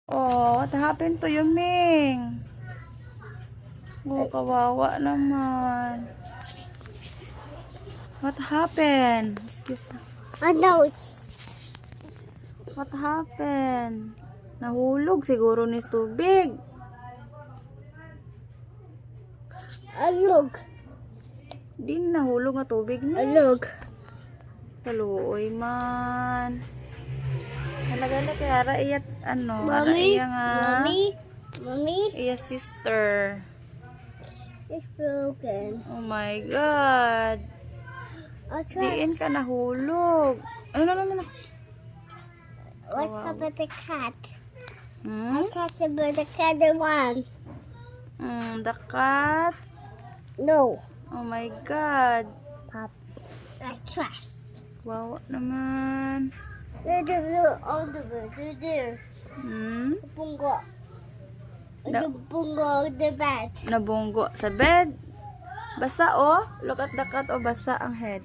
Oh, what happened to you, Ming? Oh, kawawa naman. What happened? Excuse me. A nose. What happened? Nahulog siguro ni tubig. A log. Di nahulog nga tubig ni. A log. Kaluoy man. Talaga kaya ra iya ano, ara Mommy. iya nga. Mommy. Iya sister. It's broken. Oh my God. Diin ka nahulog. Ano? What's Wow. up with the cat? Hmm? I catch it with the other one. The cat. No. Oh my God. Pop. I trust. Wow naman. On the bed. Hmm? Bungo. Da- The bungo the bed. Nabunggo sa bed. Basa oh. Look at the cat oh, basa ang head.